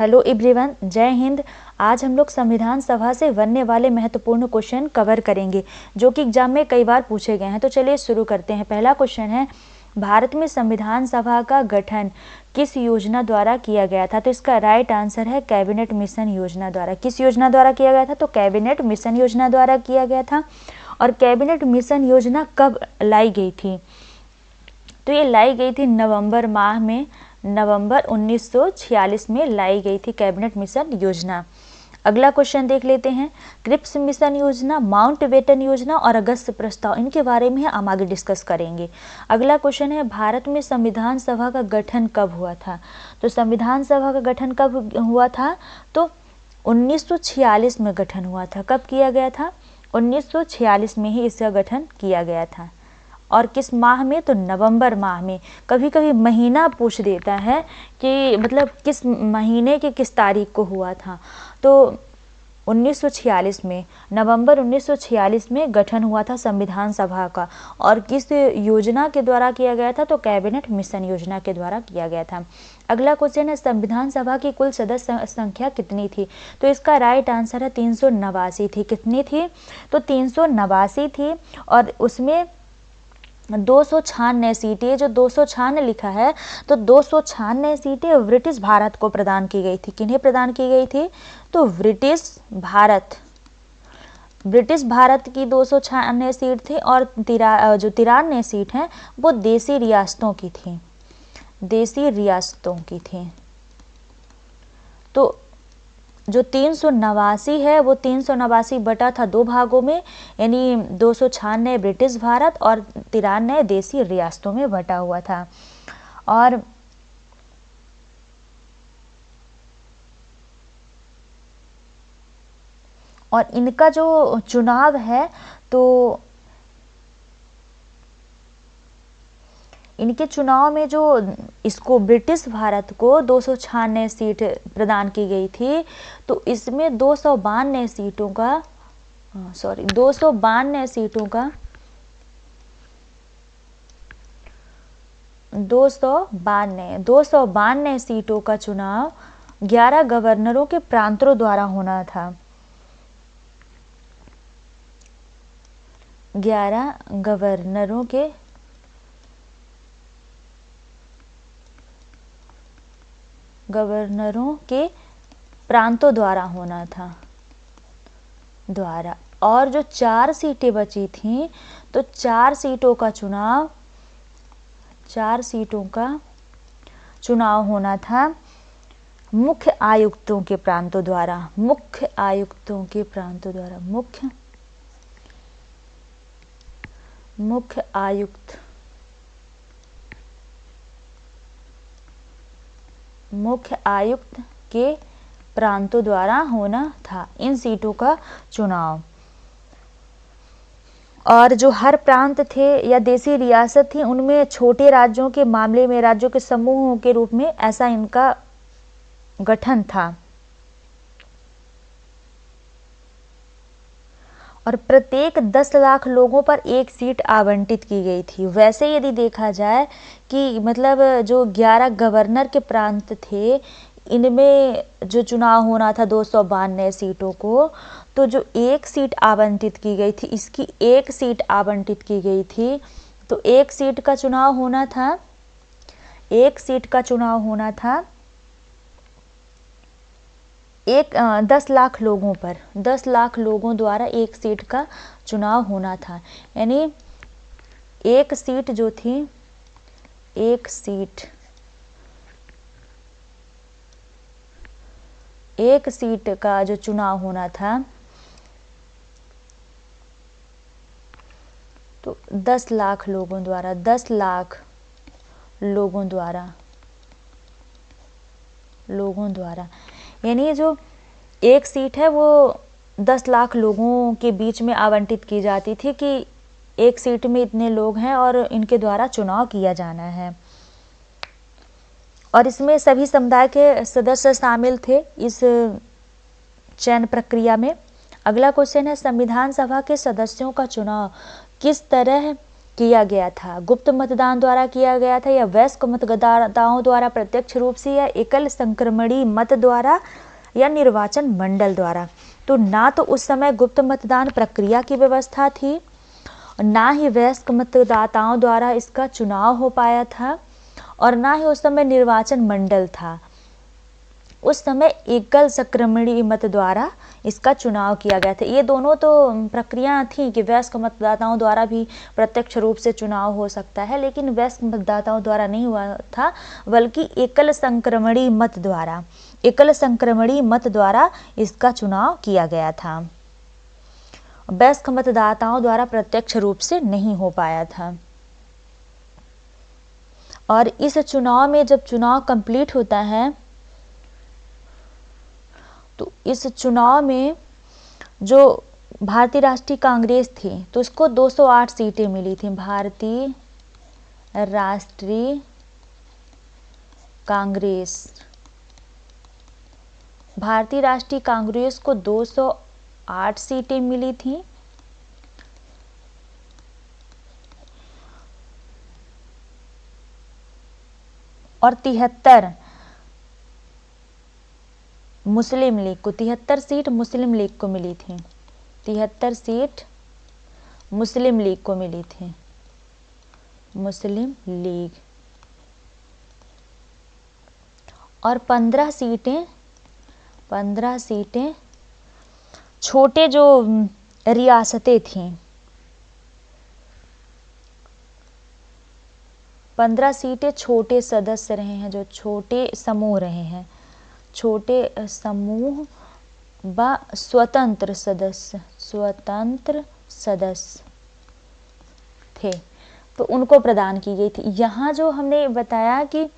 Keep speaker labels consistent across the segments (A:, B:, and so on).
A: Hello everyone, जय हिंद। आज हम लोग संविधान सभा से बनने वाले महत्वपूर्ण क्वेश्चन कवर करेंगे जो कि एग्जाम में कई बार पूछे गए हैं। तो चलिए शुरू करते हैं। पहला क्वेश्चन है, भारत में संविधान सभा का गठन किस योजना द्वारा किया गया था? तो इसका राइट आंसर है कैबिनेट मिशन योजना द्वारा। किस योजना द्वारा किया गया था? तो कैबिनेट मिशन योजना द्वारा किया गया था। और कैबिनेट मिशन योजना कब लाई गई थी? तो ये लाई गई थी नवंबर माह में, नवंबर 1946 में लाई गई थी कैबिनेट मिशन योजना। अगला क्वेश्चन देख लेते हैं। क्रिप्स मिशन योजना, माउंटबेटन योजना और अगस्त प्रस्ताव, इनके बारे में हम आगे डिस्कस करेंगे। अगला क्वेश्चन है, भारत में संविधान सभा का गठन कब हुआ था? तो संविधान सभा का गठन कब हुआ था? तो 1946 में गठन हुआ था। कब किया गया था? 1946 में ही इसका गठन किया गया था। और किस माह में? तो नवंबर माह में। कभी कभी महीना पूछ देता है कि मतलब किस महीने के किस तारीख को हुआ था। तो 1946 में, नवंबर 1946 में गठन हुआ था संविधान सभा का। और किस योजना के द्वारा किया गया था? तो कैबिनेट मिशन योजना के द्वारा किया गया था। अगला क्वेश्चन है, संविधान सभा की कुल सदस्य संख्या कितनी थी? तो इसका राइट आंसर है 389 थी। कितनी थी? तो 389 थी। और उसमें 296 सीटें, जो 296 लिखा है, तो 296 सीटें ब्रिटिश भारत को प्रदान की गई थी। किन्हें प्रदान की गई थी? तो ब्रिटिश भारत की 296 सीट थी। और जो 93 सीट हैं वो देसी रियासतों की थी, तो जो 389 है वो 389 बटा था दो भागों में, यानी 296 ब्रिटिश भारत और 93 देसी रियासतों में बटा हुआ था। और इनका जो चुनाव है, तो इनके चुनाव में जो इसको ब्रिटिश भारत को 296 सीट प्रदान की गई थी, तो इसमें 292 सीटों का 292 सीटों का चुनाव 11 गवर्नरों के प्रांतों द्वारा होना था। 11 गवर्नरों के प्रांतों द्वारा होना था। और जो 4 सीटें बची थीं, तो 4 सीटों का चुनाव होना था मुख्य आयुक्तों के प्रांतों द्वारा। मुख्य आयुक्तों के प्रांतों द्वारा। मुख्य आयुक्त के प्रांतों द्वारा होना था इन सीटों का चुनाव। और जो हर प्रांत थे या देसी रियासत थी, उनमें छोटे राज्यों के मामले में राज्यों के समूहों के रूप में ऐसा इनका गठन था। और प्रत्येक 10 लाख लोगों पर एक सीट आवंटित की गई थी। वैसे यदि देखा जाए कि मतलब जो 11 गवर्नर के प्रांत थे, इनमें जो चुनाव होना था 292 सीटों को, तो जो एक सीट आवंटित की गई थी, इसकी एक सीट आवंटित की गई थी, तो एक सीट का चुनाव होना था 10 लाख लोगों पर, 10 लाख लोगों द्वारा एक सीट का चुनाव होना था। यानी एक सीट जो थी, एक सीट का जो चुनाव होना था, तो 10 लाख लोगों द्वारा, यानी जो एक सीट है वो 10 लाख लोगों के बीच में आवंटित की जाती थी कि एक सीट में इतने लोग हैं और इनके द्वारा चुनाव किया जाना है। और इसमें सभी समुदाय के सदस्य शामिल थे इस चयन प्रक्रिया में। अगला क्वेश्चन है, संविधान सभा के सदस्यों का चुनाव किस तरह किया गया था? गुप्त मतदान द्वारा किया गया था या वयस्क मतदाताओं द्वारा प्रत्यक्ष रूप से या एकल संक्रमणी मत द्वारा या निर्वाचन मंडल द्वारा? तो ना तो उस समय गुप्त मतदान प्रक्रिया की व्यवस्था थी, ना ही वयस्क मतदाताओं द्वारा इसका चुनाव हो पाया था, और ना ही उस समय निर्वाचन मंडल था। उस समय एकल संक्रमणी मत द्वारा इसका चुनाव किया गया था। ये दोनों तो प्रक्रिया थी कि वयस्क मतदाताओं द्वारा भी प्रत्यक्ष रूप से चुनाव हो सकता है, लेकिन वयस्क मतदाताओं द्वारा नहीं हुआ था, बल्कि एकल संक्रमणी मत द्वारा इसका चुनाव किया गया था। वयस्क मतदाताओं द्वारा प्रत्यक्ष रूप से नहीं हो पाया था। और इस चुनाव में जब चुनाव कंप्लीट होता है तो इस चुनाव में जो भारतीय राष्ट्रीय कांग्रेस थी तो उसको 208 सीटें मिली थी। भारतीय राष्ट्रीय कांग्रेस को 208 सीटें मिली थी। और 73 मुस्लिम लीग को, 73 सीट मुस्लिम लीग को मिली थी। 73 सीट मुस्लिम लीग को मिली थी, मुस्लिम लीग। और 15 सीटें छोटे जो रियासतें थीं, 15 सीटें छोटे सदस्य रहे हैं, जो छोटे समूह रहे हैं, छोटे समूह व स्वतंत्र सदस्य थे, तो उनको प्रदान की गई थी। यहाँ जो हमने बताया कि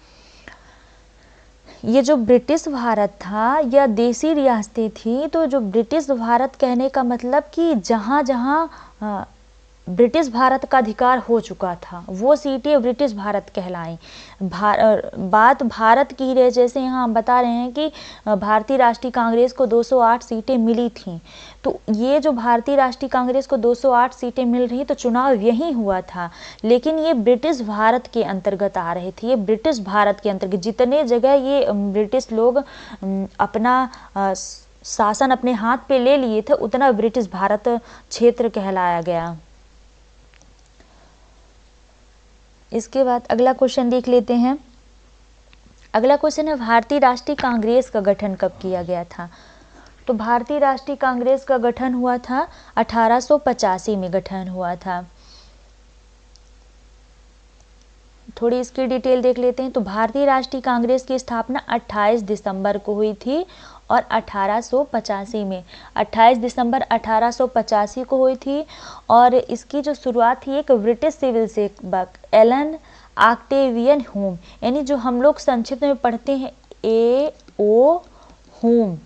A: ये जो ब्रिटिश भारत था या देसी रियासतें थी, तो जो ब्रिटिश भारत कहने का मतलब कि जहाँ जहाँ ब्रिटिश भारत का अधिकार हो चुका था वो सीटें ब्रिटिश भारत कहलाई। बात भारत की रहे, जैसे यहाँ हम बता रहे हैं कि भारतीय राष्ट्रीय कांग्रेस को 208 सीटें मिली थीं, तो ये जो भारतीय राष्ट्रीय कांग्रेस को 208 सीटें मिल रही, तो चुनाव यही हुआ था, लेकिन ये ब्रिटिश भारत के अंतर्गत आ रहे थे। ये ब्रिटिश भारत के अंतर्गत जितने जगह ये ब्रिटिश लोग अपना शासन अपने हाथ पे ले लिए थे, उतना ब्रिटिश भारत क्षेत्र कहलाया गया। इसके बाद अगला क्वेश्चन देख लेते हैं। अगला क्वेश्चन है, भारतीय राष्ट्रीय कांग्रेस का गठन कब किया गया था? तो भारतीय राष्ट्रीय कांग्रेस का गठन हुआ था 1885 में गठन हुआ था। थोड़ी इसकी डिटेल देख लेते हैं। तो भारतीय राष्ट्रीय कांग्रेस की स्थापना 28 दिसंबर को हुई थी और 1885 में 28 दिसंबर 1885 को हुई थी। और इसकी जो शुरुआत थी एक ब्रिटिश सिविल सेवक एलन ऑक्टेवियन ह्यूम, यानी जो हम लोग संक्षिप्त में पढ़ते हैं A.O. ह्यूम,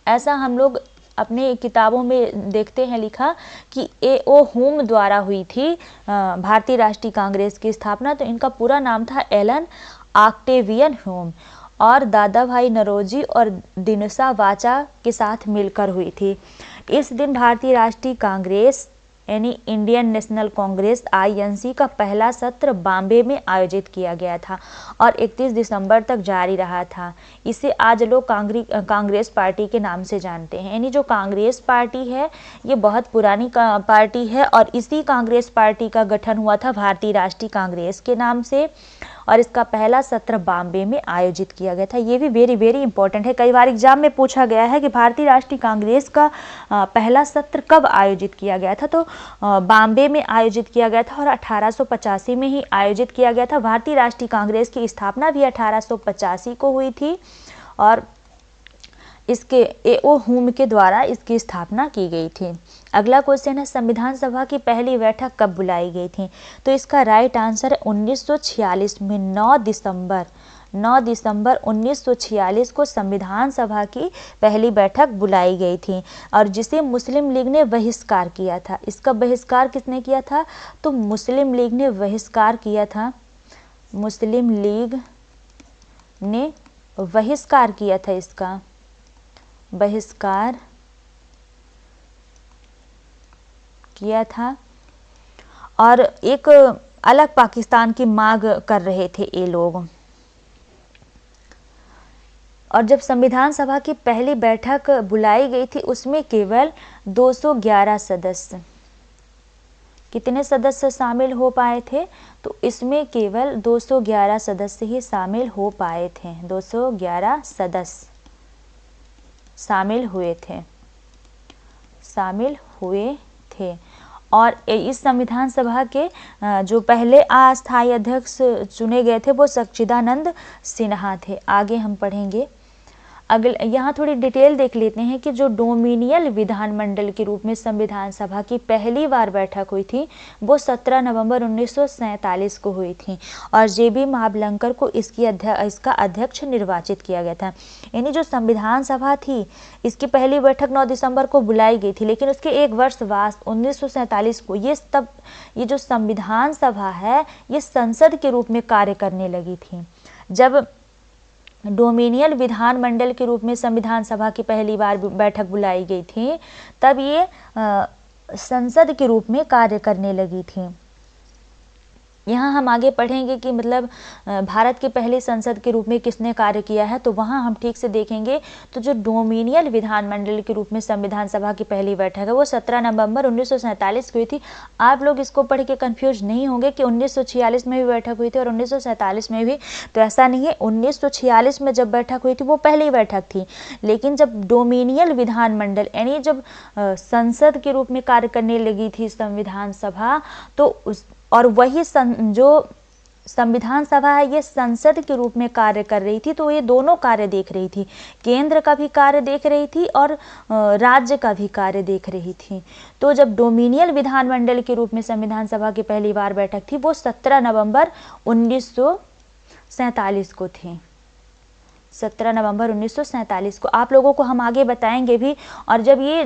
A: ऐसा हम लोग अपने किताबों में देखते हैं लिखा कि A.O. ह्यूम द्वारा हुई थी भारतीय राष्ट्रीय कांग्रेस की स्थापना। तो इनका पूरा नाम था एलन ऑक्टेवियन ह्यूम, और दादा भाई नरोजी और दिनुसा वाचा के साथ मिलकर हुई थी। इस दिन भारतीय राष्ट्रीय कांग्रेस यानी इंडियन नेशनल कांग्रेस INC का पहला सत्र बॉम्बे में आयोजित किया गया था और 31 दिसंबर तक जारी रहा था। इसे आज लोग कांग्रेस पार्टी के नाम से जानते हैं। यानी जो कांग्रेस पार्टी है ये बहुत पुरानी पार्टी है और इसी कांग्रेस पार्टी का गठन हुआ था भारतीय राष्ट्रीय कांग्रेस के नाम से, और इसका पहला सत्र बॉम्बे में आयोजित किया गया था। ये भी वेरी वेरी इंपॉर्टेंट है, कई बार एग्जाम में पूछा गया है कि भारतीय राष्ट्रीय कांग्रेस का पहला सत्र कब आयोजित किया गया था। तो बॉम्बे में आयोजित किया गया था और 1885 में ही आयोजित किया गया था। भारतीय राष्ट्रीय कांग्रेस की स्थापना भी 1885 को हुई थी और इसके A.O. ह्यूम के द्वारा इसकी स्थापना की गई थी। अगला क्वेश्चन है, संविधान सभा की पहली बैठक कब बुलाई गई थी? तो इसका राइट आंसर है 1946 में 9 दिसंबर 1946 को संविधान सभा की पहली बैठक बुलाई गई थी और जिसे मुस्लिम लीग ने बहिष्कार किया था। इसका बहिष्कार किसने किया था? तो मुस्लिम लीग ने बहिष्कार किया था। मुस्लिम लीग ने बहिष्कार किया था, इसका बहिष्कार किया था। और एक अलग पाकिस्तान की मांग कर रहे थे ये लोग। और जब संविधान सभा की पहली बैठक बुलाई गई थी उसमें केवल 211 सदस्य, कितने सदस्य शामिल हो पाए थे? तो इसमें केवल 211 सदस्य ही शामिल हो पाए थे। 211 सदस्य शामिल हुए थे। और इस संविधान सभा के जो पहले अस्थायी अध्यक्ष चुने गए थे वो सच्चिदानंद सिन्हा थे। आगे हम पढ़ेंगे। अगले यहाँ थोड़ी डिटेल देख लेते हैं कि जो डोमिनियल विधानमंडल के रूप में संविधान सभा की पहली बार बैठक हुई थी वो 17 नवंबर 1947 को हुई थी और जेबी महाबलंकर को इसका अध्यक्ष निर्वाचित किया गया था। यानी जो संविधान सभा थी इसकी पहली बैठक 9 दिसंबर को बुलाई गई थी, लेकिन उसके एक वर्ष बाद 1947 को ये जो संविधान सभा है ये संसद के रूप में कार्य करने लगी थी। जब डोमिनियल विधानमंडल के रूप में संविधान सभा की पहली बार बैठक बुलाई गई थी तब ये संसद के रूप में कार्य करने लगी थी। यहाँ हम आगे पढ़ेंगे कि मतलब भारत के पहले संसद के रूप में किसने कार्य किया है, तो वहाँ हम ठीक से देखेंगे। तो जो डोमिनियल विधानमंडल के रूप में संविधान सभा की पहली बैठक है वो 17 नवंबर 1947 को हुई थी। आप लोग इसको पढ़ के कंफ्यूज नहीं होंगे कि 1946 में भी बैठक हुई थी और 1947 में भी, तो ऐसा नहीं है। 1946 में जब बैठक हुई थी वो पहली बैठक थी, लेकिन जब डोमिनियल विधानमंडल यानी जब संसद के रूप में कार्य करने लगी थी संविधान सभा, तो और वही जो संविधान सभा है ये संसद के रूप में कार्य कर रही थी, तो ये दोनों कार्य देख रही थी। केंद्र का भी कार्य देख रही थी और राज्य का भी कार्य देख रही थी। तो जब डोमिनियल विधानमंडल के रूप में संविधान सभा की पहली बार बैठक थी वो 17 नवंबर 1947 को थी। 17 नवंबर 1947 को। आप लोगों को हम आगे बताएंगे भी। और जब ये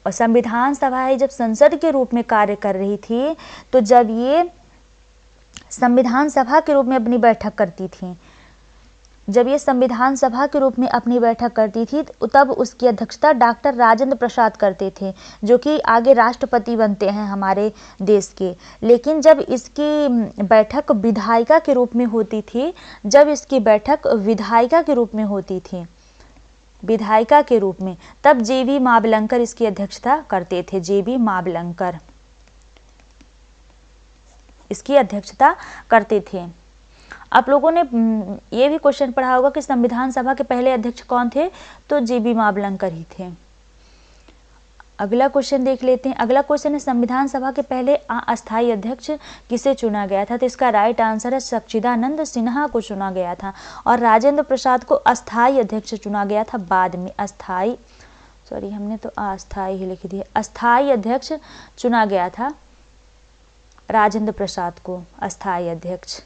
A: संविधान सभा है जब संसद के रूप में कार्य कर रही थी, तो जब ये संविधान सभा के रूप में अपनी बैठक करती थी, जब ये संविधान सभा के रूप में अपनी बैठक करती थी तब उसकी अध्यक्षता डॉक्टर राजेंद्र प्रसाद करते थे, जो कि आगे राष्ट्रपति बनते हैं हमारे देश के। लेकिन जब इसकी बैठक विधायिका के रूप में होती थी, विधायिका के रूप में, तब जेबी महाबलंकर इसकी अध्यक्षता करते थे। जेबी महाबलंकर इसकी अध्यक्षता करते थे। आप लोगों ने ये भी क्वेश्चन पढ़ा होगा कि संविधान सभा के पहले अध्यक्ष कौन थे, तो जेबी महाबलंकर ही थे। अगला क्वेश्चन देख लेते हैं। अगला क्वेश्चन है संविधान सभा के पहले अस्थायी अध्यक्ष किसे चुना गया था? तो इसका राइट आंसर है सच्चिदानंद सिन्हा को चुना गया था और राजेंद्र प्रसाद को अस्थायी अध्यक्ष चुना गया था बाद में। हमने तो अस्थायी ही लिख दिया। अस्थायी अध्यक्ष चुना गया था राजेंद्र प्रसाद को, अस्थायी अध्यक्ष।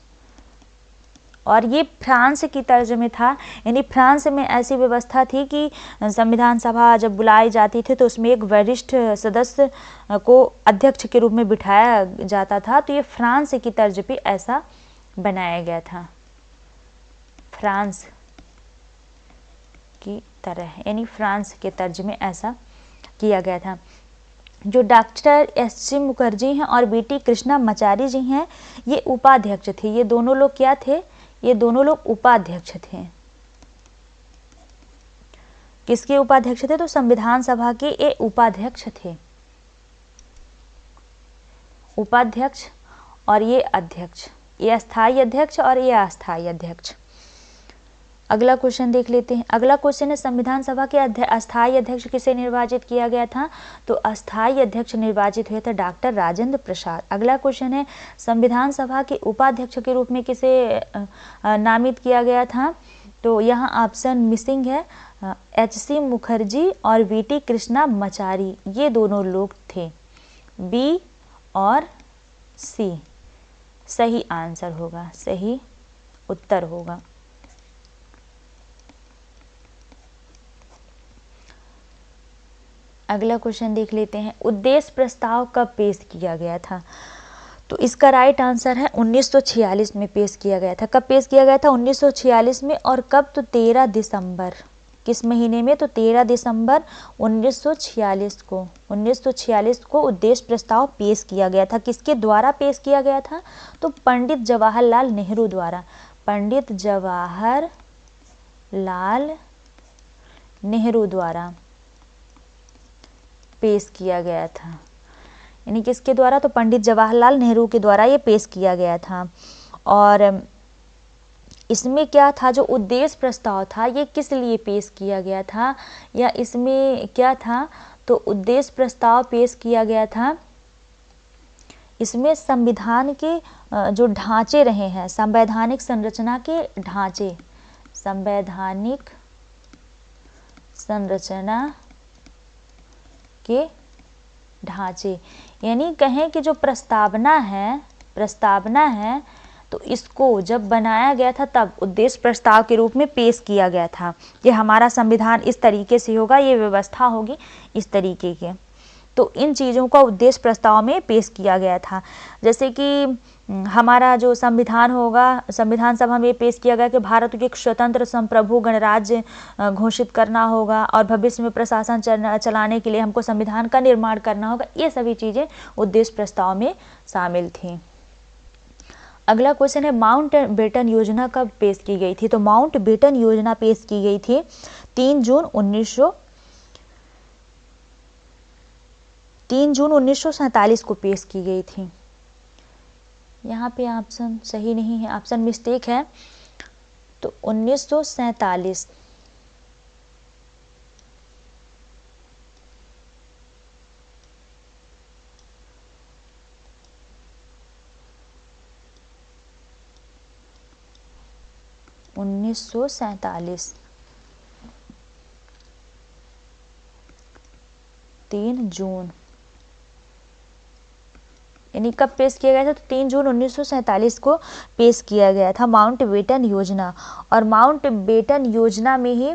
A: और ये फ्रांस की तर्ज में था, यानी फ्रांस में ऐसी व्यवस्था थी कि संविधान सभा जब बुलाई जाती थी तो उसमें एक वरिष्ठ सदस्य को अध्यक्ष के रूप में बिठाया जाता था। तो ये फ्रांस की तर्ज पे ऐसा बनाया गया था, फ्रांस की तरह, यानी फ्रांस के तर्ज में ऐसा किया गया था। जो डॉक्टर एस.सी. मुखर्जी हैं और बी.टी. कृष्णामाचारी जी हैं, ये उपाध्यक्ष थे। ये दोनों लोग क्या थे? ये दोनों लोग उपाध्यक्ष थे। किसके उपाध्यक्ष थे? तो संविधान सभा के ये उपाध्यक्ष थे, उपाध्यक्ष और ये अध्यक्ष, ये अस्थायी अध्यक्ष और ये अस्थायी अध्यक्ष। अगला क्वेश्चन देख लेते हैं। अगला क्वेश्चन है संविधान सभा के अस्थायी अध्यक्ष किसे निर्वाचित किया गया था? तो अस्थायी अध्यक्ष निर्वाचित हुए थे डॉक्टर राजेंद्र प्रसाद। अगला क्वेश्चन है संविधान सभा के उपाध्यक्ष के रूप में किसे नामित किया गया था? तो यहाँ ऑप्शन मिसिंग है। एच.सी. मुखर्जी और बी.टी. कृष्णामाचारी, ये दोनों लोग थे। बी और सी सही आंसर होगा, सही उत्तर होगा। अगला क्वेश्चन देख लेते हैं। उद्देश्य प्रस्ताव कब पेश किया गया था? तो इसका राइट आंसर है 1946 में पेश किया गया था। कब पेश किया गया था? 1946 में। और कब? तो 13 दिसंबर किस महीने में? तो 13 दिसंबर 1946 को 1946 को उद्देश्य प्रस्ताव पेश किया गया था। किसके द्वारा पेश किया गया था? तो पंडित जवाहरलाल नेहरू द्वारा। पंडित जवाहरलाल नेहरू द्वारा पेश किया गया था। यानी किसके द्वारा? तो पंडित जवाहरलाल नेहरू के द्वारा ये पेश किया गया था। और इसमें क्या था? जो उद्देश्य प्रस्ताव था ये किस लिए पेश किया गया था, या इसमें क्या था? तो उद्देश्य प्रस्ताव पेश किया गया था, इसमें संविधान के जो ढांचे रहे हैं, संवैधानिक संरचना के ढांचे, संवैधानिक संरचना के ढांचे, यानी कहें कि जो प्रस्तावना है तो इसको जब बनाया गया था तब उद्देश्य प्रस्ताव के रूप में पेश किया गया था कि हमारा संविधान इस तरीके से होगा, ये व्यवस्था होगी इस तरीके के। तो इन चीज़ों का उद्देश्य प्रस्ताव में पेश किया गया था। जैसे कि हमारा जो संविधान होगा, संविधान सभा में पेश किया गया कि भारत को एक स्वतंत्र संप्रभु गणराज्य घोषित करना होगा और भविष्य में प्रशासन चलाने के लिए हमको संविधान का निर्माण करना होगा। ये सभी चीज़ें उद्देश्य प्रस्ताव में शामिल थी। अगला क्वेश्चन है, माउंट बेटन योजना कब पेश की गई थी? तो माउंट बेटन योजना पेश की गई थी 3 जून 1947 को पेश की गई थी। यहाँ पे ऑप्शन सही नहीं है, ऑप्शन मिस्टेक है। तो 1947 3 जून, यानी कब पेश किया गया था? तो 3 जून 1947 को पेश किया गया था माउंट बेटन योजना। और माउंट बेटन योजना में ही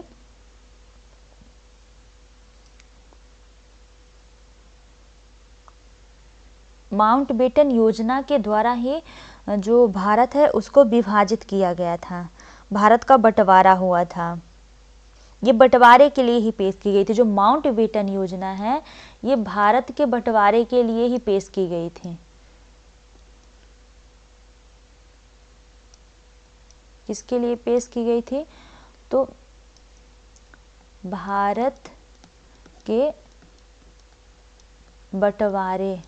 A: माउंट बेटन योजना के द्वारा ही जो भारत है उसको विभाजित किया गया था, भारत का बंटवारा हुआ था। ये बंटवारे के लिए ही पेश की गई थी। जो माउंट बेटन योजना है ये भारत के बंटवारे के लिए ही पेश की गई थी। किसके लिए पेश की गई थी? तो भारत के बंटवारे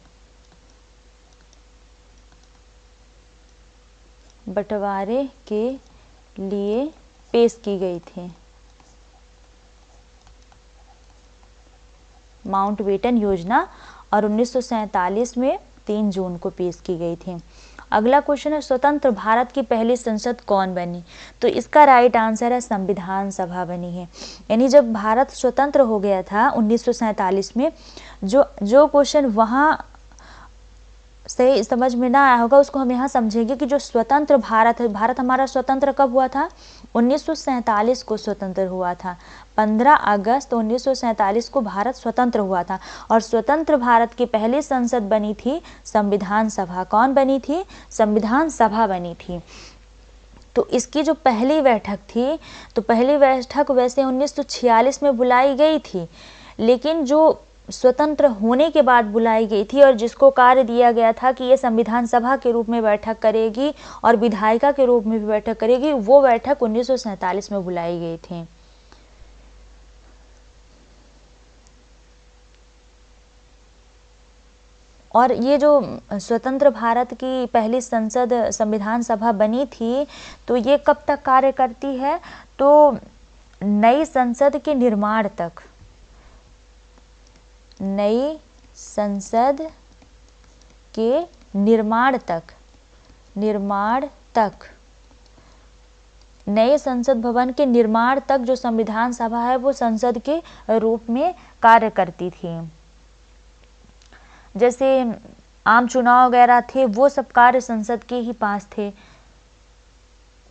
A: के लिए पेश की गई थी माउंट बेटन योजना, और 1947 में 3 जून को पेश की गई थी। अगला क्वेश्चन है, स्वतंत्र भारत की पहली संसद कौन बनी? तो इसका राइट आंसर है संविधान सभा बनी है। यानी जब भारत स्वतंत्र हो गया था 1947 में, जो क्वेश्चन वहाँ सही समझ में ना आया होगा उसको हम यहाँ समझेंगे कि जो स्वतंत्र भारत है, भारत हमारा स्वतंत्र कब हुआ था? 1947 को स्वतंत्र हुआ था। 15 अगस्त 1947 को भारत स्वतंत्र हुआ था। और स्वतंत्र भारत की पहली संसद बनी थी संविधान सभा। कौन बनी थी? संविधान सभा बनी थी। तो इसकी जो पहली बैठक थी, तो पहली बैठक वैसे 1946 में बुलाई गई थी, लेकिन जो स्वतंत्र होने के बाद बुलाई गई थी और जिसको कार्य दिया गया था कि ये संविधान सभा के रूप में बैठक करेगी और विधायिका के रूप में भी बैठक करेगी, वो बैठक 1947 में बुलाई गई थी। और ये जो स्वतंत्र भारत की पहली संसद संविधान सभा बनी थी, तो ये कब तक कार्य करती है? तो नई संसद के निर्माण तक, नई संसद के निर्माण तक नए संसद भवन के निर्माण तक जो संविधान सभा है वो संसद के रूप में कार्य करती थी। जैसे आम चुनाव वगैरह थे वो सब कार्य संसद के ही पास थे।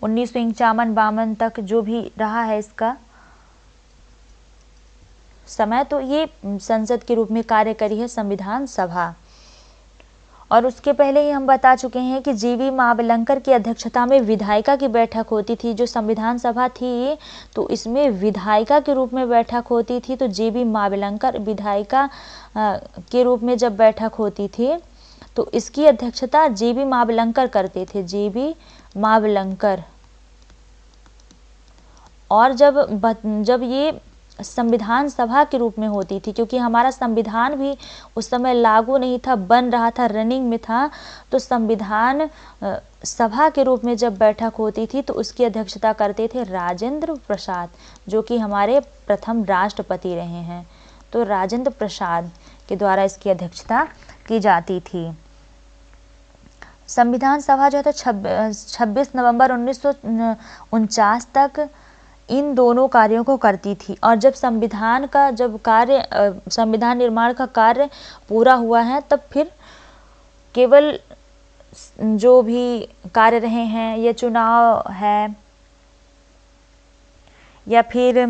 A: 1951-52 तक जो भी रहा है इसका समय, तो ये संसद के रूप में कार्य करी है संविधान सभा। और उसके पहले ही हम बता चुके हैं कि जीवी महाबलंकर की अध्यक्षता में विधायिका की बैठक होती थी। जो संविधान सभा थी तो इसमें विधायिका के रूप में बैठक होती थी। तो जीवी महाबलंकर विधायिका के रूप में जब बैठक होती थी तो इसकी अध्यक्षता जीवी महाबलंकर करते थे, जीवी महाबलंकर। और जब ये संविधान सभा के रूप में होती थी, क्योंकि हमारा संविधान भी उस समय लागू नहीं था, बन रहा था, रनिंग में था, तो संविधान सभा के रूप में जब बैठक होती थी तो उसकी अध्यक्षता करते थे राजेंद्र प्रसाद, जो कि हमारे प्रथम राष्ट्रपति रहे हैं। तो राजेंद्र प्रसाद के द्वारा इसकी अध्यक्षता की जाती थी। संविधान सभा जो है 26 नवंबर 1949 तक इन दोनों कार्यों को करती थी। और जब संविधान निर्माण का कार्य पूरा हुआ है तब फिर केवल जो भी कार्य रहे हैं, ये चुनाव है या फिर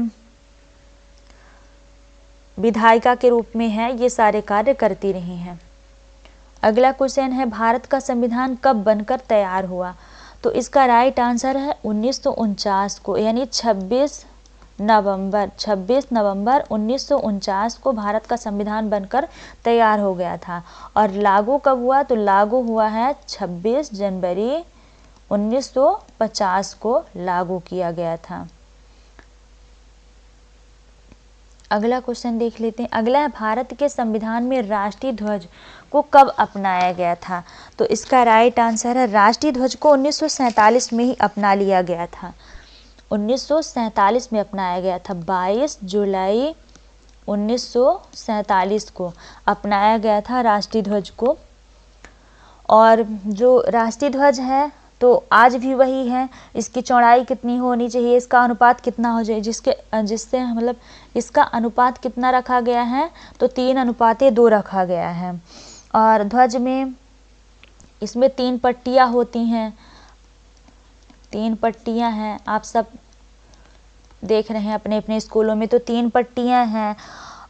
A: विधायिका के रूप में है, ये सारे कार्य करती रही हैं। अगला क्वेश्चन है, भारत का संविधान कब बनकर तैयार हुआ? तो इसका राइट आंसर है 1949 को, यानी 26 नवंबर 1949 को भारत का संविधान बनकर तैयार हो गया था। और लागू कब हुआ? तो लागू हुआ है 26 जनवरी 1950 को लागू किया गया था। अगला क्वेश्चन देख लेते हैं। अगला है, भारत के संविधान में राष्ट्रीय ध्वज को कब अपनाया गया था? तो इसका राइट आंसर है, राष्ट्रीय ध्वज को 1947 में ही अपना लिया गया था। 1947 में अपनाया गया था। 22 जुलाई 1947 को अपनाया गया था राष्ट्रीय ध्वज को। और जो राष्ट्रीय ध्वज है तो आज भी वही है। इसकी चौड़ाई कितनी होनी चाहिए, इसका अनुपात कितना हो जाए, जिससे मतलब इसका अनुपात कितना रखा गया है? तो 3:2 रखा गया है। और ध्वज में इसमें 3 पट्टियाँ होती हैं, 3 पट्टियाँ हैं, आप सब देख रहे हैं अपने अपने स्कूलों में, तो 3 पट्टियाँ हैं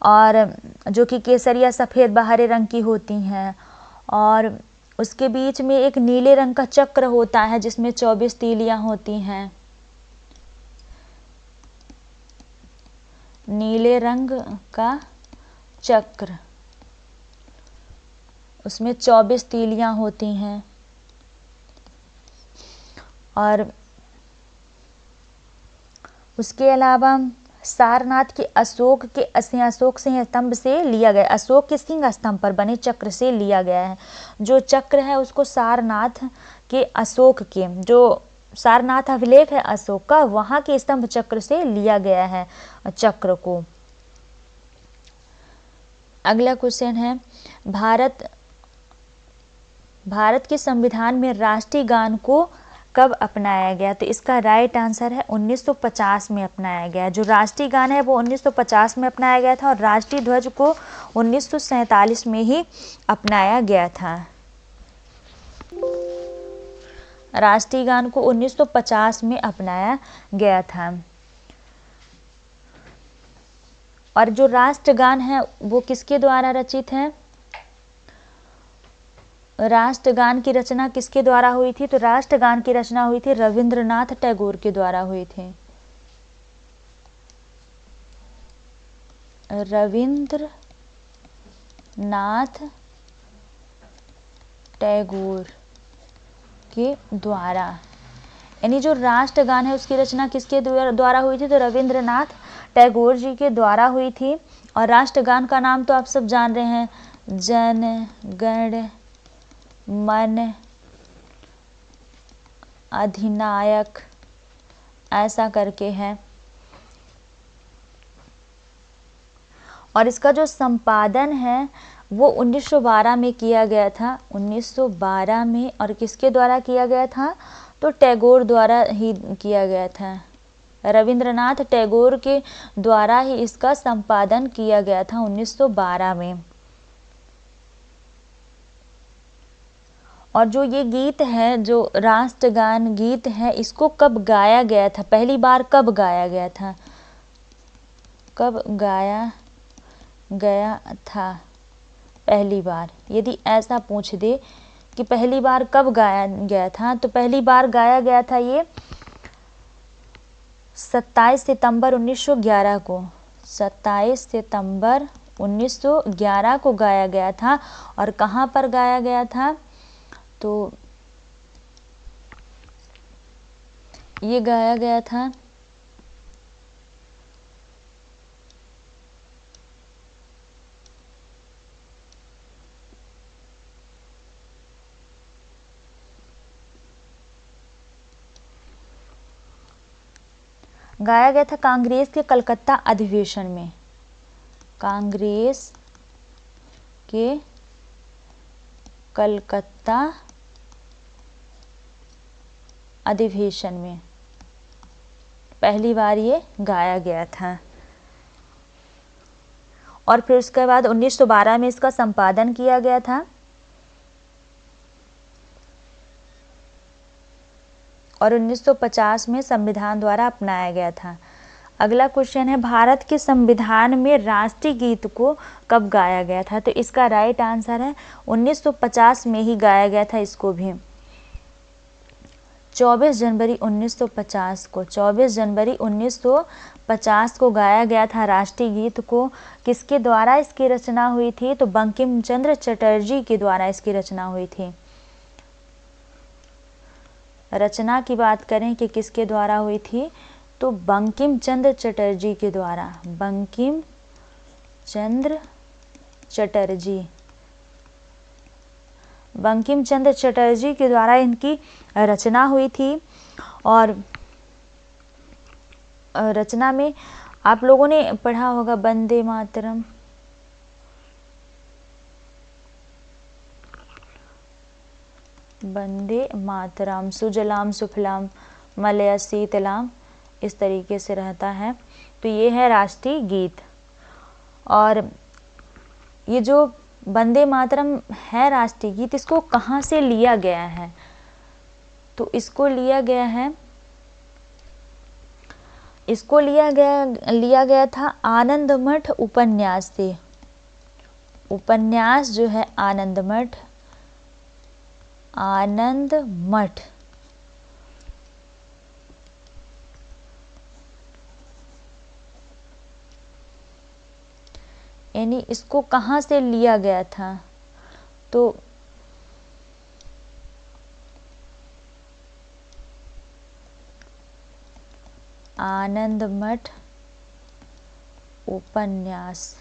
A: और जो कि केसरिया सफ़ेद बाहरी रंग की होती हैं। और उसके बीच में एक नीले रंग का चक्र होता है जिसमें 24 तीलियां होती हैं। नीले रंग का चक्र, उसमें 24 तीलियां होती हैं। और उसके अलावा सारनाथ के अशोक सिंह स्तंभ से लिया गया, अशोक के सिंह स्तंभ पर बने चक्र से लिया गया है। जो चक्र है उसको सारनाथ के अशोक के, जो सारनाथ अभिलेख है अशोक का, वहाँ के स्तंभ चक्र से लिया गया है चक्र को। अगला क्वेश्चन है, भारत के संविधान में राष्ट्रीय गान को कब अपनाया गया? तो इसका राइट आंसर है 1950 में अपनाया गया। जो राष्ट्रीय गान है वो 1950 में अपनाया गया था और राष्ट्रीय ध्वज को 1947 में ही अपनाया गया था। राष्ट्रीय गान को 1950 में अपनाया गया था। और जो राष्ट्रगान है वो किसके द्वारा रचित है? राष्ट्रगान की रचना किसके द्वारा हुई थी? तो राष्ट्रगान की रचना हुई थी रविंद्रनाथ टैगोर के द्वारा हुई थी। रविंद्रनाथ टैगोर के द्वारा, यानी जो राष्ट्रगान है उसकी रचना किसके द्वारा हुई थी? तो रविंद्रनाथ टैगोर जी के द्वारा हुई थी। और राष्ट्रगान का नाम तो आप सब जान रहे हैं, जन गण मन अधिनायक, ऐसा करके है। और इसका जो संपादन है वो 1912 में किया गया था, 1912 में। और किसके द्वारा किया गया था? तो टैगोर द्वारा ही किया गया था। रविंद्रनाथ टैगोर के द्वारा ही इसका संपादन किया गया था 1912 में। और जो ये गीत है, जो राष्ट्रगान गीत है, इसको कब गाया गया था? पहली बार कब गाया गया था? कब गाया गया था पहली बार, यदि ऐसा पूछ दे कि पहली बार कब गाया गया था, तो पहली बार गाया गया था ये 27 सितंबर 1911 को, 27 सितंबर 1911 को गाया गया था। और कहाँ पर गाया गया था, तो ये गाया गया था कांग्रेस के कलकत्ता अधिवेशन में, कांग्रेस के कलकत्ता अधिवेशन में पहली बार ये गाया गया था। और फिर उसके बाद 1912 में इसका संपादन किया गया था और 1950 में संविधान द्वारा अपनाया गया था। अगला क्वेश्चन है, भारत के संविधान में राष्ट्रीय गीत को कब गाया गया था, तो इसका राइट आंसर है 1950 में ही गाया गया था। इसको भी 24 जनवरी 1950 को, 24 जनवरी 1950 को गाया गया था राष्ट्रीय गीत को। किसके द्वारा इसकी रचना हुई थी, तो बंकिम चंद्र चटर्जी के द्वारा इसकी रचना हुई थी। रचना की बात करें कि किसके द्वारा हुई थी, तो बंकिम चंद्र चटर्जी के द्वारा, बंकिम चंद्र चटर्जी, बंकिम चंद्र चटर्जी के द्वारा इनकी रचना हुई थी। और रचना में आप लोगों ने पढ़ा होगा वंदे मातरम, वंदे मातरम, सुजलाम सुफलाम मलय शीतलाम, इस तरीके से रहता है। तो ये है राष्ट्रीय गीत। और ये जो वंदे मातरम है राष्ट्रीय गीत, इसको कहाँ से लिया गया है, तो इसको लिया गया था आनंदमठ उपन्यास से। उपन्यास जो है आनंदमठ यानी इसको कहाँ से लिया गया था, तो आनंदमठ उपन्यास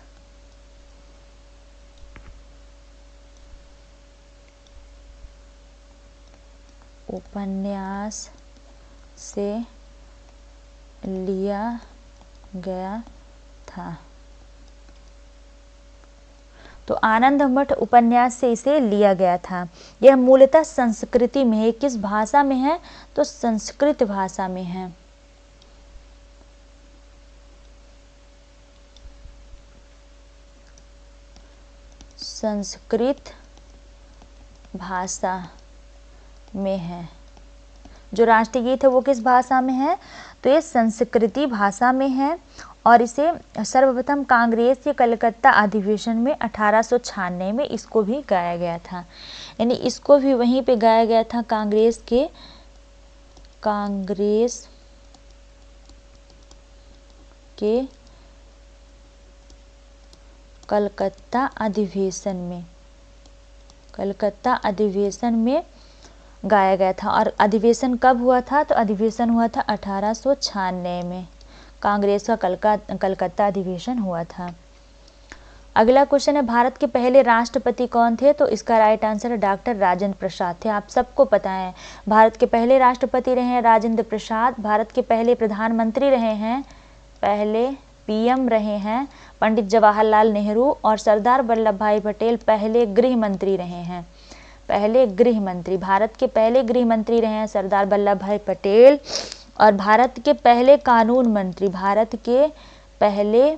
A: से लिया गया था। तो आनंदमठ उपन्यास से इसे लिया गया था। यह मूलतः संस्कृति में है। किस भाषा में है, तो संस्कृत भाषा में है। संस्कृत भाषा में है। जो राष्ट्रीय गीत है वो किस भाषा में है, तो ये संस्कृति भाषा में है। और इसे सर्वप्रथम कांग्रेस के कलकत्ता अधिवेशन में 1896 में इसको भी गाया गया था। यानी इसको भी वहीं पे गाया गया था कांग्रेस के कलकत्ता अधिवेशन में गाया गया था। और अधिवेशन कब हुआ था, तो अधिवेशन हुआ था 1896 में। कांग्रेस का कलकत्ता अधिवेशन हुआ था। अगला क्वेश्चन है, भारत के पहले राष्ट्रपति कौन थे, तो इसका राइट आंसर है डॉक्टर राजेंद्र प्रसाद थे। आप सबको पता है भारत के पहले राष्ट्रपति रहे हैं राजेंद्र प्रसाद। भारत के पहले प्रधानमंत्री रहे हैं, पहले पीएम रहे हैं पंडित जवाहरलाल नेहरू। और सरदार वल्लभ भाई पटेल पहले गृह मंत्री रहे हैं। पहले गृह मंत्री, भारत के पहले गृह मंत्री रहे हैं सरदार वल्लभ भाई पटेल। और भारत के पहले कानून मंत्री, भारत के पहले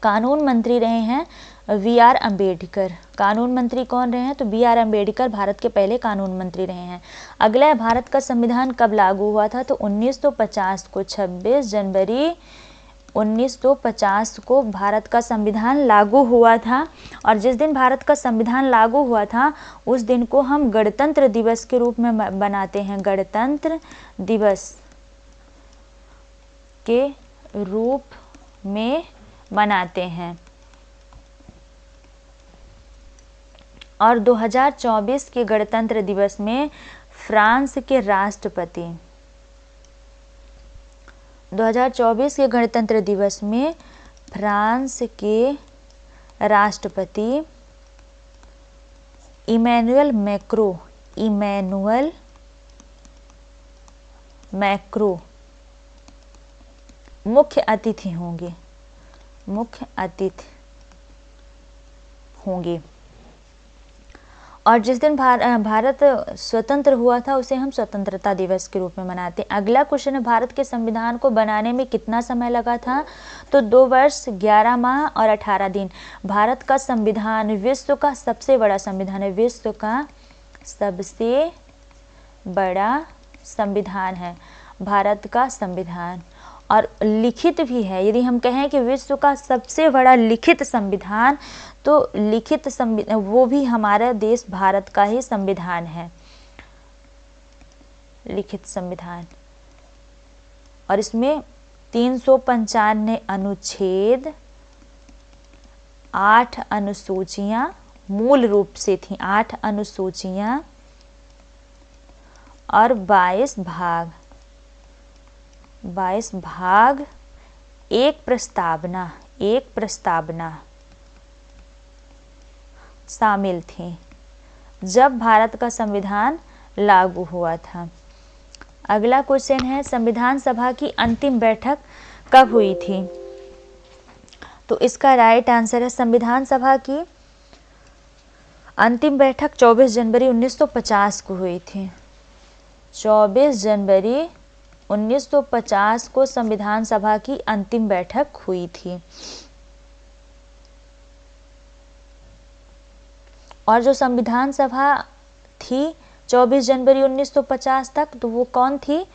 A: कानून मंत्री रहे हैं वी.आर. अम्बेडकर। कानून मंत्री कौन रहे हैं, तो बी.आर. अम्बेडकर भारत के पहले कानून मंत्री रहे हैं। अगला है, भारत का संविधान कब लागू हुआ था, तो 1950 को, 26 जनवरी 1950 को भारत का संविधान लागू हुआ था। और जिस दिन भारत का संविधान लागू हुआ था उस दिन को हम गणतंत्र दिवस के रूप में बनाते हैं, गणतंत्र दिवस के रूप में मनाते हैं। और 2024 के गणतंत्र दिवस में फ्रांस के राष्ट्रपति 2024 के गणतंत्र दिवस में फ्रांस के राष्ट्रपति इमैनुअल मैक्रो मुख्य अतिथि होंगे। और जिस दिन भारत स्वतंत्र हुआ था उसे हम स्वतंत्रता दिवस के रूप में मनाते हैं। अगला क्वेश्चन है, भारत के संविधान को बनाने में कितना समय लगा था? तो 2 वर्ष 11 माह और 18 दिन। भारत का संविधान विश्व का सबसे बड़ा संविधान है, विश्व का सबसे बड़ा संविधान है भारत का संविधान। और लिखित भी है। यदि हम कहें कि विश्व का सबसे बड़ा लिखित संविधान, तो लिखित संविधान वो भी हमारा देश भारत का ही संविधान है, लिखित संविधान। और इसमें 395 अनुच्छेद, 8 अनुसूचियां मूल रूप से थी, 8 अनुसूचियां और 22 भाग, एक प्रस्तावना शामिल थी जब भारत का संविधान लागू हुआ था। अगला क्वेश्चन है, संविधान सभा की अंतिम बैठक कब हुई थी? तो इसका राइट आंसर है, संविधान सभा की अंतिम बैठक 24 जनवरी 1950 को हुई थी। 24 जनवरी 1950 को संविधान सभा की अंतिम बैठक हुई थी। और जो संविधान सभा थी 24 जनवरी 1950 तक, तो वो कौन थी?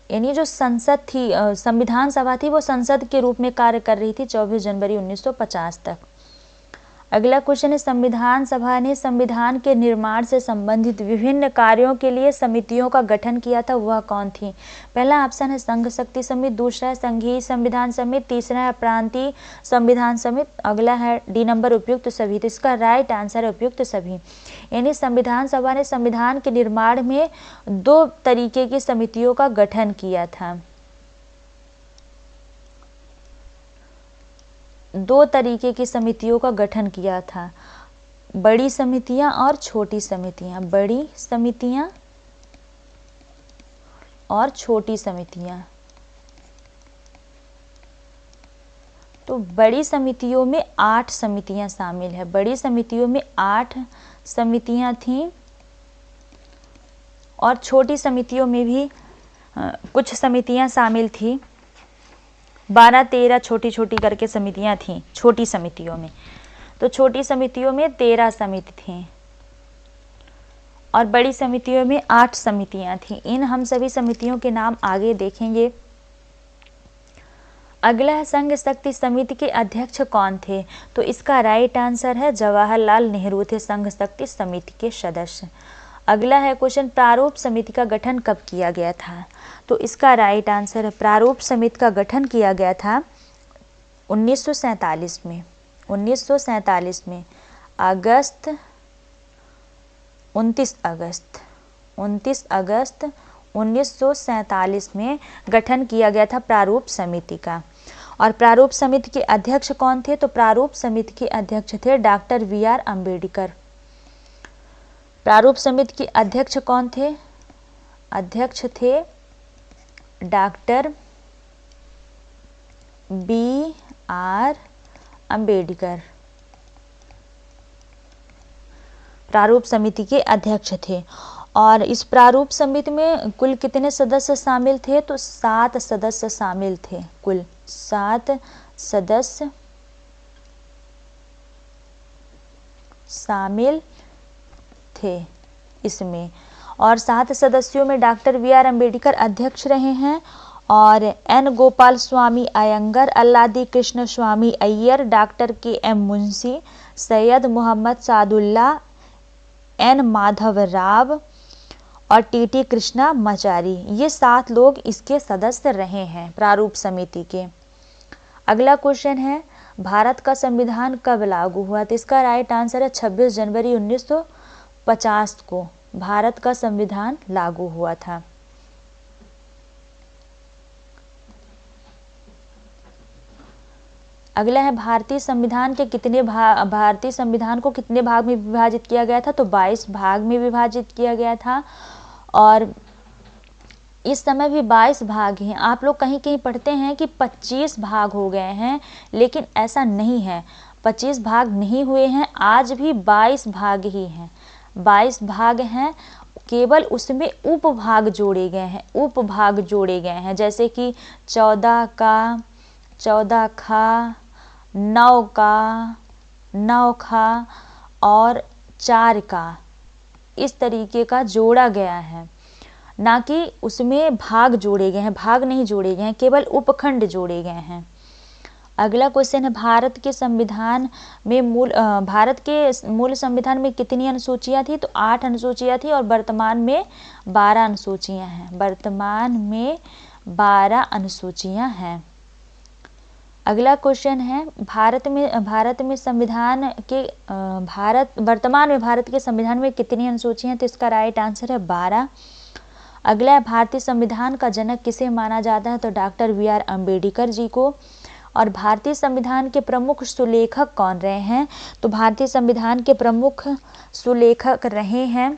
A: यानी जो संसद थी, संविधान सभा थी, वो संसद के रूप में कार्य कर रही थी 24 जनवरी 1950 तक। अगला क्वेश्चन है, संविधान सभा ने संविधान के निर्माण से संबंधित विभिन्न कार्यों के लिए समितियों का गठन किया था, वह कौन थी? पहला ऑप्शन है संघ शक्ति समिति, दूसरा है संघीय संविधान समिति, तीसरा है प्रांतीय संविधान समिति, अगला है डी नंबर उपयुक्त सभी। तो इसका राइट आंसर है उपयुक्त सभी। यानी संविधान सभा ने संविधान के निर्माण में 2 तरीके की समितियों का गठन किया था, 2 तरीके की समितियों का गठन किया था, बड़ी समितियां और छोटी समितियां, बड़ी समितियां और छोटी समितियां। तो बड़ी समितियों में 8 समितियां शामिल है, बड़ी समितियों में 8 समितियां थीं और छोटी समितियों में भी कुछ समितियां शामिल थी, 12-13 छोटी छोटी करके समितियां थीं छोटी समितियों में। तो छोटी समितियों में 13 समिति थीं और बड़ी समितियों में 8 समितियां थीं। इन हम सभी समितियों के नाम आगे देखेंगे। अगला है, संघ शक्ति समिति के अध्यक्ष कौन थे? तो इसका राइट आंसर है जवाहरलाल नेहरू थे संघ शक्ति समिति के सदस्य। अगला है क्वेश्चन, प्रारूप समिति का गठन कब किया गया था? तो इसका राइट आंसर है, प्रारूप समिति का गठन किया गया था 1947 में। 1947 में 29 अगस्त 1947 में गठन किया गया था प्रारूप समिति का। और प्रारूप समिति के अध्यक्ष कौन थे? तो प्रारूप समिति के अध्यक्ष थे डॉक्टर BR अम्बेडकर। प्रारूप समिति के अध्यक्ष कौन थे? अध्यक्ष थे डॉक्टर BR अम्बेडकर, प्रारूप समिति के अध्यक्ष थे। और इस प्रारूप समिति में कुल कितने सदस्य शामिल थे? तो 7 सदस्य शामिल थे, कुल 7 सदस्य शामिल थे इसमें। और 7 सदस्यों में डॉक्टर बी आर अम्बेडकर अध्यक्ष रहे हैं और एन गोपाल स्वामी अयंगर, अल्लादी कृष्ण स्वामी अय्यर, डॉक्टर के एम मुंशी, सैयद मोहम्मद सादुल्ला, एन माधव राव और टी कृष्णा मचारी, ये 7 लोग इसके सदस्य रहे हैं प्रारूप समिति के। अगला क्वेश्चन है भारत का संविधान कब लागू हुआ? तो इसका राइट आंसर है 26 जनवरी 1950 को भारत का संविधान लागू हुआ था। अगला है भारतीय संविधान को कितने भाग में विभाजित किया गया था? तो 22 भाग में विभाजित किया गया था और इस समय भी 22 भाग हैं। आप लोग कहीं कहीं पढ़ते हैं कि 25 भाग हो गए हैं, लेकिन ऐसा नहीं है, 25 भाग नहीं हुए हैं, आज भी 22 भाग ही हैं। 22 भाग हैं, केवल उसमें उपभाग जोड़े गए हैं, उपभाग जोड़े गए हैं, जैसे कि 14 का, 14 खा, 9 का, 9 खा और 4 का, इस तरीके का जोड़ा गया है, ना कि उसमें भाग जोड़े गए हैं। भाग नहीं जोड़े गए हैं, केवल उपखंड जोड़े गए हैं। अगला क्वेश्चन है भारत के संविधान में भारत के मूल संविधान में कितनी अनुसूचियां थी? तो 8 अनुसूचियां थी और वर्तमान में 12 अनुसूचियां हैं। वर्तमान में 12 अनुसूचियां हैं। अगला क्वेश्चन है वर्तमान में भारत के संविधान में कितनी अनुसूचियां हैं? तो इसका राइट आंसर है 12। अगला है भारतीय संविधान का जनक किसे माना जाता है? तो doctor B are Ambedkar ji को। और भारतीय संविधान के प्रमुख सुलेखक कौन रहे हैं? तो भारतीय संविधान के प्रमुख सुलेखक रहे हैं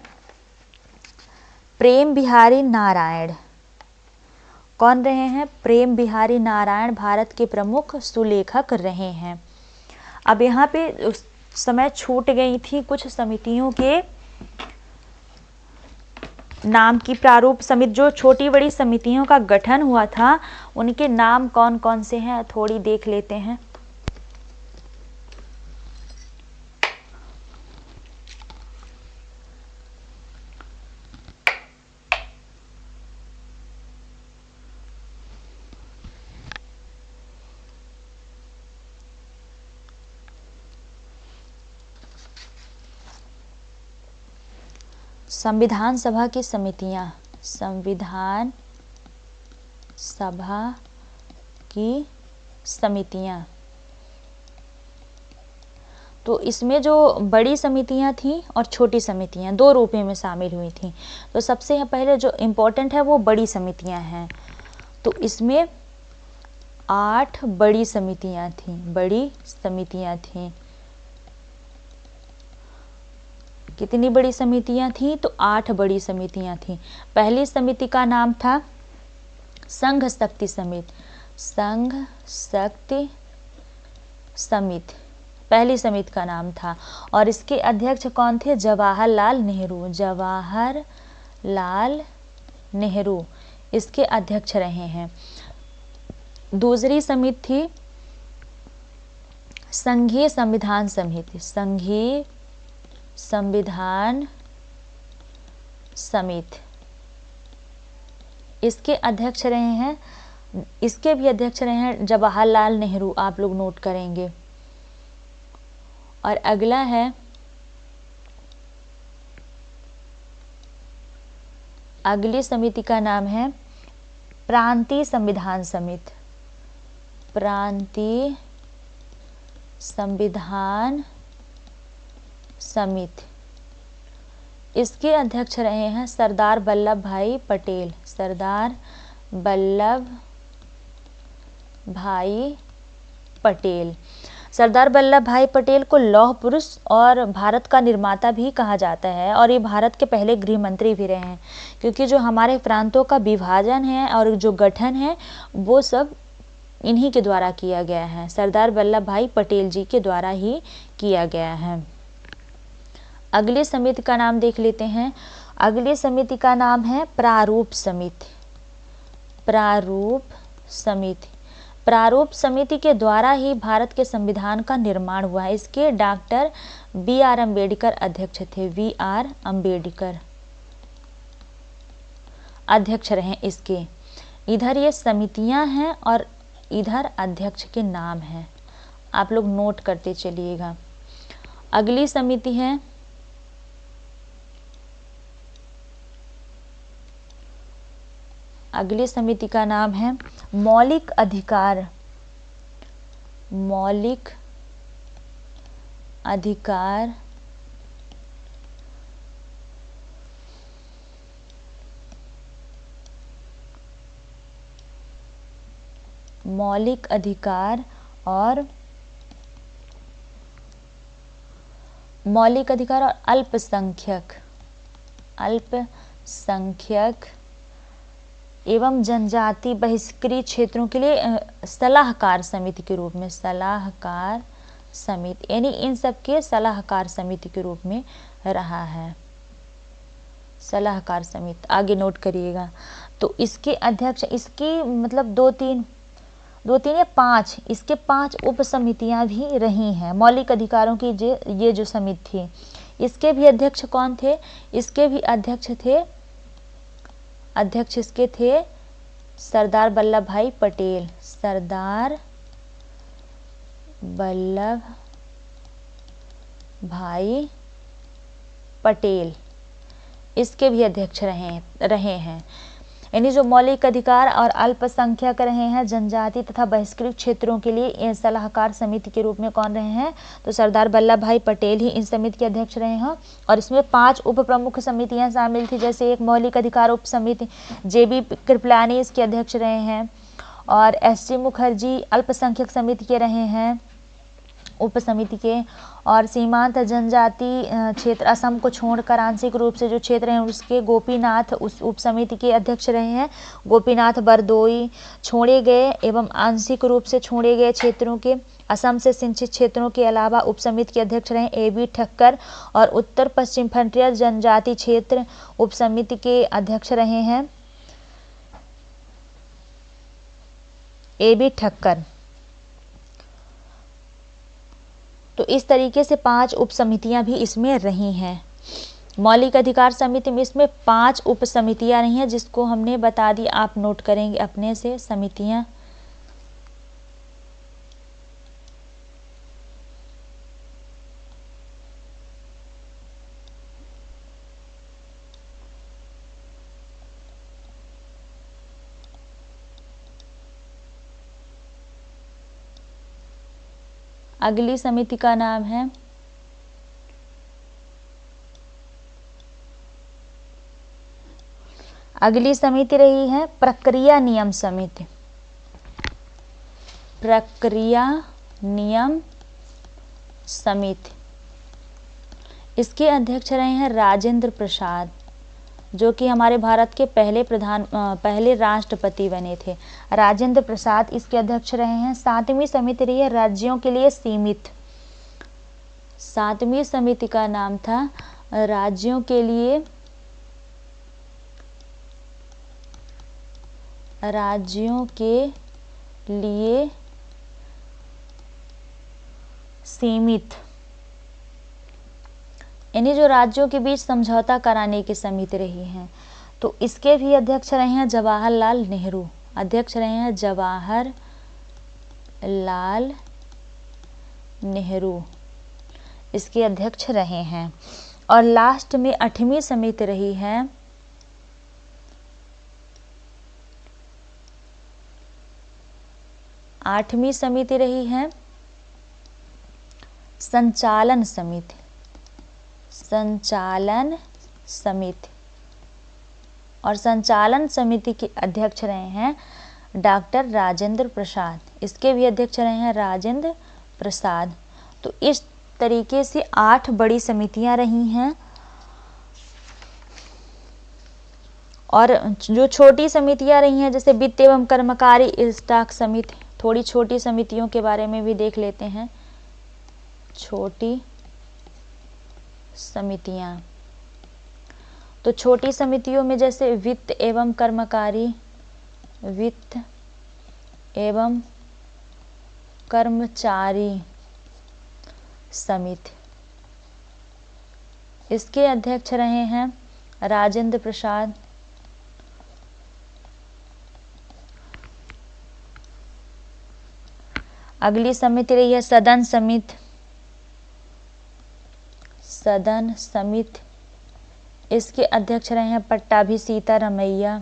A: प्रेम बिहारी नारायण। कौन रहे हैं? प्रेम बिहारी नारायण भारत के प्रमुख सुलेखक रहे हैं। अब यहाँ पे उस समय छूट गई थी कुछ समितियों के नाम की। प्रारूप समिति, जो छोटी बड़ी समितियों का गठन हुआ था, उनके नाम कौन कौन से हैं थोड़ी देख लेते हैं। संविधान सभा की समितियां, संविधान सभा की समितियां, तो इसमें जो बड़ी समितियां थी और छोटी समितियां दो रूपों में शामिल हुई थी। तो सबसे पहले जो इम्पोर्टेंट है वो बड़ी समितियां हैं। तो इसमें 8 बड़ी समितियां थी, बड़ी समितियां थी। कितनी बड़ी समितियां थी? तो 8 बड़ी समितियां थी। पहली समिति का नाम था संघ शक्ति समिति, संघ शक्ति समिति पहली समिति का नाम था। और इसके अध्यक्ष कौन थे? जवाहरलाल नेहरू। जवाहरलाल नेहरू इसके अध्यक्ष रहे हैं। दूसरी समिति थी संघीय संविधान समिति, संघीय संविधान समिति। इसके अध्यक्ष रहे हैं, इसके भी अध्यक्ष रहे हैं जवाहरलाल नेहरू, आप लोग नोट करेंगे। और अगला है अगली समिति का नाम है प्रांतीय संविधान समिति, प्रांतीय संविधान समिति। इसके अध्यक्ष रहे हैं सरदार वल्लभ भाई पटेल, सरदार वल्लभ भाई पटेल। सरदार वल्लभ भाई पटेल को लौह पुरुष और भारत का निर्माता भी कहा जाता है और ये भारत के पहले गृह मंत्री भी रहे हैं, क्योंकि जो हमारे प्रांतों का विभाजन है और जो गठन है वो सब इन्हीं के द्वारा किया गया है, सरदार वल्लभ भाई पटेल जी के द्वारा ही किया गया है। अगली समिति का नाम देख लेते हैं। अगली समिति का नाम है प्रारूप समिति, प्रारूप समिति। प्रारूप समिति के द्वारा ही भारत के संविधान का निर्माण हुआ है। इसके डॉक्टर बी आर अम्बेडकर अध्यक्ष थे, बी आर अम्बेडकर। अध्यक्ष रहे इसके। इधर ये समितियां हैं और इधर अध्यक्ष के नाम हैं, आप लोग नोट करते चलिएगा। अगली समिति है अगली समिति का नाम है मौलिक अधिकार। मौलिक अधिकार मौलिक अधिकार और अल्पसंख्यक एवं जनजाति बहिष्कृत क्षेत्रों के लिए सलाहकार समिति के रूप में, सलाहकार समिति, यानी इन सब के सलाहकार समिति के रूप में रहा है, सलाहकार समिति। आगे नोट करिएगा। तो इसके अध्यक्ष, इसकी मतलब दो तीन या पांच, इसके 5 उप समितियां भी रही हैं। मौलिक अधिकारों की ये जो समिति थी, इसके भी अध्यक्ष कौन थे? इसके भी अध्यक्ष इसके थे सरदार वल्लभ भाई पटेल। सरदार वल्लभ भाई पटेल इसके भी अध्यक्ष रहे हैं। यानी जो मौलिक अधिकार और अल्पसंख्यक रहे हैं, जनजाति तथा बहिष्कृत क्षेत्रों के लिए सलाहकार समिति के रूप में कौन रहे हैं? तो सरदार वल्लभ भाई पटेल ही इन समिति के अध्यक्ष रहे हैं। और इसमें 5 उप प्रमुख समितियां शामिल थी, जैसे एक मौलिक अधिकार उप समिति, JB कृपलानी इसके अध्यक्ष रहे हैं, और SC मुखर्जी अल्पसंख्यक समिति के रहे हैं, उप समिति के। और सीमांत जनजाति क्षेत्र असम को छोड़कर आंशिक रूप से जो क्षेत्र हैं उसके गोपीनाथ उस उप समिति के अध्यक्ष रहे हैं। गोपीनाथ बरदोई छोड़े गए एवं आंशिक रूप से छोड़े गए क्षेत्रों के असम से सिंचित क्षेत्रों के अलावा उप समिति के अध्यक्ष रहे AB ठक्कर। और उत्तर पश्चिम फ्रंटियर जनजाति क्षेत्र उप समिति के अध्यक्ष रहे हैं AB ठक्कर। तो इस तरीके से 5 उप समितियां भी इसमें रही हैं। मौलिक अधिकार समिति में इसमें 5 उप समितियां रही हैं, जिसको हमने बता दी, आप नोट करेंगे अपने से समितियां। अगली समिति का नाम है अगली समिति रही है प्रक्रिया नियम समिति। प्रक्रिया नियम समिति, इसके अध्यक्ष रहे हैं राजेंद्र प्रसाद, जो कि हमारे भारत के पहले राष्ट्रपति बने थे। राजेंद्र प्रसाद इसके अध्यक्ष रहे हैं। 7वीं समिति रही है राज्यों के लिए सीमित। 7वीं समिति का नाम था राज्यों के लिए सीमित, यानी जो राज्यों के बीच समझौता कराने की समिति रही है। तो इसके भी अध्यक्ष रहे हैं जवाहरलाल नेहरू। अध्यक्ष रहे हैं जवाहरलाल नेहरू, इसके अध्यक्ष रहे हैं। और लास्ट में 8वीं समिति रही है संचालन समिति। और संचालन समिति के अध्यक्ष रहे हैं डॉक्टर राजेंद्र प्रसाद। इसके भी अध्यक्ष रहे हैं राजेंद्र प्रसाद। तो इस तरीके से 8 बड़ी समितियां रही हैं। और जो छोटी समितियां रही हैं, जैसे वित्त एवं कर्मकारी स्टॉक समिति, थोड़ी छोटी समितियों के बारे में भी देख लेते हैं। छोटी समितियां, तो छोटी समितियों में जैसे वित्त एवं कर्मचारी समिति, इसके अध्यक्ष रहे हैं राजेंद्र प्रसाद। अगली समिति रही है सदन समिति। सदन समिति, इसके अध्यक्ष रहे हैं पट्टाभी सीतारमैया।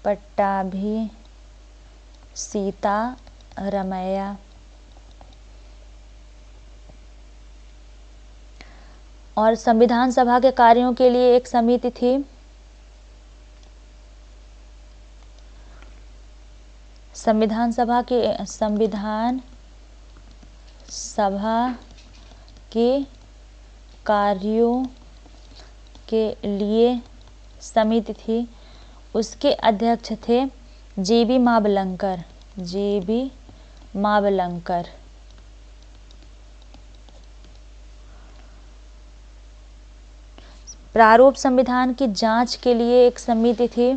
A: पट्टाभी सीतारमैया। और संविधान सभा के कार्यों के लिए एक समिति थी, संविधान सभा के कार्यों के लिए समिति थी, उसके अध्यक्ष थे जीबी मावलंकर। जीबी मावलंकर। प्रारूप संविधान की जांच के लिए एक समिति थी,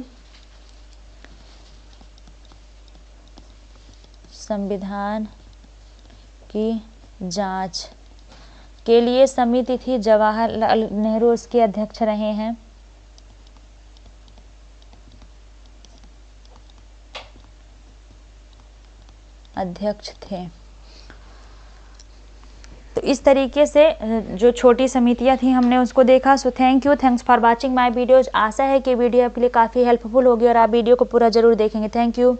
A: संविधान की जांच के लिए समिति थी, जवाहरलाल नेहरू उसके अध्यक्ष रहे हैं। अध्यक्ष थे। तो इस तरीके से जो छोटी समितियां थी हमने उसको देखा। So thanks for watching my videos. आशा है कि वीडियो आपके लिए काफ़ी हेल्पफुल होगी और आप वीडियो को पूरा जरूर देखेंगे। Thank you.